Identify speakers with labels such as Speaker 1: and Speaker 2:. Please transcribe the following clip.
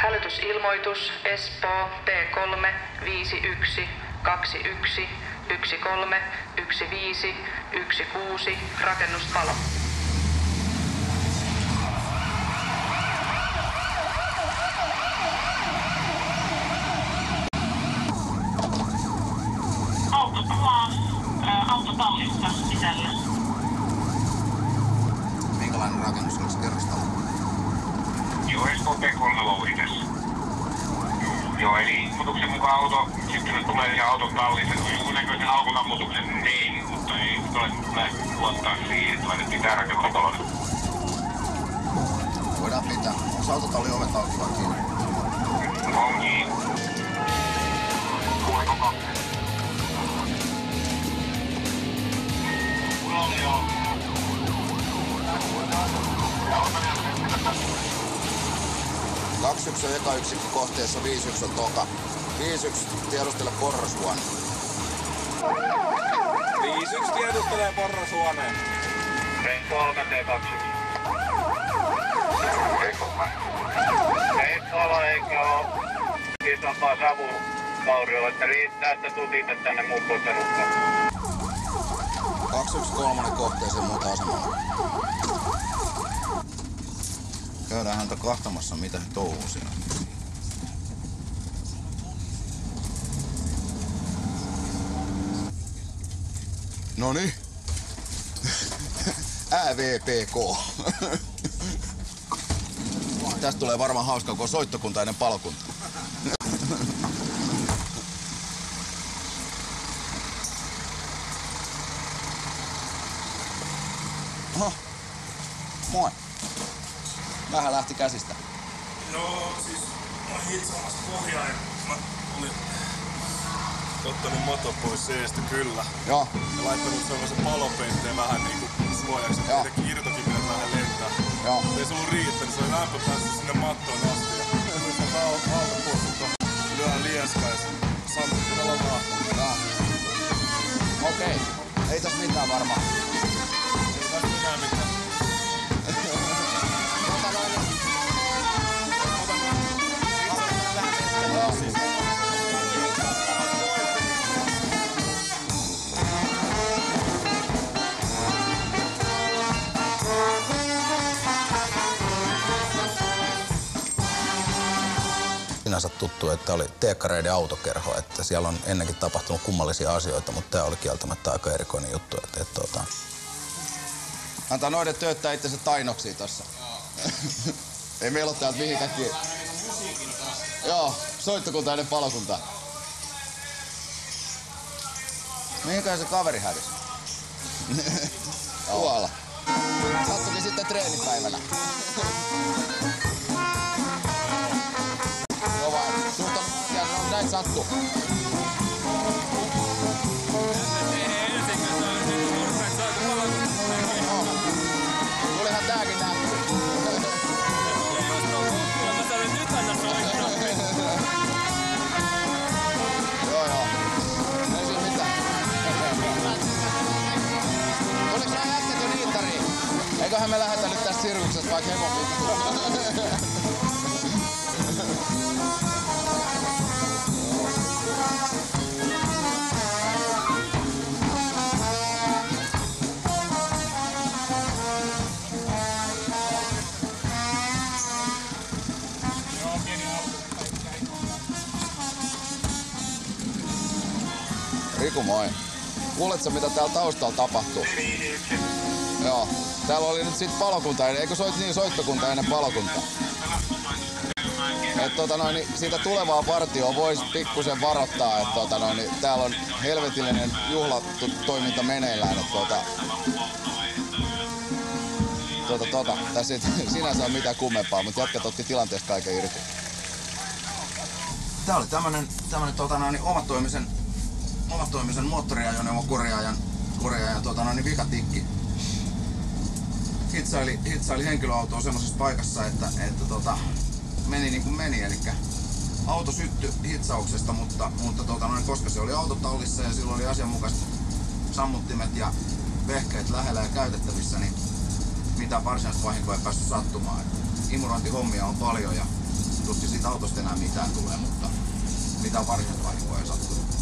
Speaker 1: Hälytysilmoitus Espoo P3 51 21 13 15 16 rakennuspalo.
Speaker 2: Autotallissa sisällä.
Speaker 3: Minkälainen rakennus olisi kerrostalo?
Speaker 4: Joo, Espoo P3 Louhites. Joo, eli ilmoituksen mukaan auto sitten tulee ihan auton tallissa. Se on jonkunnäköisen alkukammutuksen tein, mutta ei nyt ole luottaa siihen, että laitettiin tää rakennustalolle.
Speaker 3: Voidaan pitää. Onko autotallin ovet auki vai kiinni?
Speaker 4: On kiinni. Kuuliko 2? Joo.
Speaker 3: 21 on eka yksikkö kohteessa, 51 on toka. 51 tiedustele porrashuone.
Speaker 5: 51 tiedustelee porrashuoneen.
Speaker 4: P3 T2. Ei tuolla eikä oo isompaa savuvauriolla, että riittää, että tutite tänne muut porrashuoneen.
Speaker 3: 213 kohteeseen muuta asemalla. Käydään häntä kahtamassa, mitä se touhuu siinä. Noniin. ÄVPK. Tästä tulee varmaan hauska, kun on soittokunta ennen palokunta. Oho. Moi. Vähän lähti käsistä.
Speaker 5: Joo, siis mä olin hitsaamassa pohjaa ja mä olin ottanut mato pois seestä kyllä.
Speaker 3: Joo.
Speaker 5: Ja laittanut sellaisen palopeitteen vähän niinku suojaksi, että niiden irtokivinet vähän lentää.
Speaker 3: Joo.
Speaker 5: Ei se ollut riittänyt, se oli lämpö päässyt sinne mattoon asti. Ja nyt se on alta pois, mutta lyödään lieskaa ja sammuttu tavallaan.
Speaker 3: Joo. Okei. Ei tässä mitään varmaan.
Speaker 5: Ei tässä mitään mitään.
Speaker 3: Sinänsä tuttu, että oli teekkareiden autokerho, että siellä on ennenkin tapahtunut kummallisia asioita, mutta tämä oli kieltämättä aika erikoinen juttu. Antaa noiden tööttää itsensä tainoksiin tossa. Ei meillä ole täältä mihinkään. Joo, soittokunta ennen palokuntaa. Mihinkään se kaveri hävisi? Tuolla. Sattukin sitten treenipäivänä. Joo vai, sulta on näin sattu. Tulihan tääkin nähty. Joo. Ei siinä mitään. Tuliko nää jätket jo niittariin? Eiköhän me lähetä nyt tästä sirkuksesta vaikka hemopittu. Riku, moi. Kuuletko mitä täällä taustalla tapahtuu? Joo. Täällä oli nyt sit palokunta, eikö soittokunta ennen palokuntaa? Siitä tulevaa partioa voisi pikkusen varoittaa, että täällä on helvetillinen juhlatoiminta meneillään. Tässä ei sinänsä ole mitään kummempaa, mutta jätkät otti tilanteesta kaiken irti. Tää oli tämmönen omatoimisen moottoriajoneuvon korjaajan vikatikki. Hitsaili henkilöautoa semmoisessa paikassa, että meni niin kuin meni, eli auto syttyi hitsauksesta, mutta koska se oli autotallissa ja sillä oli asianmukaiset sammuttimet ja vehkeet lähellä ja käytettävissä, niin mitään varsinaista vahinkoa ei päässyt sattumaan. Imurointihommia on paljon ja tuskin siitä autosta enää mitään tulee, mutta mitään varsinaista vahinkoa ei sattunut.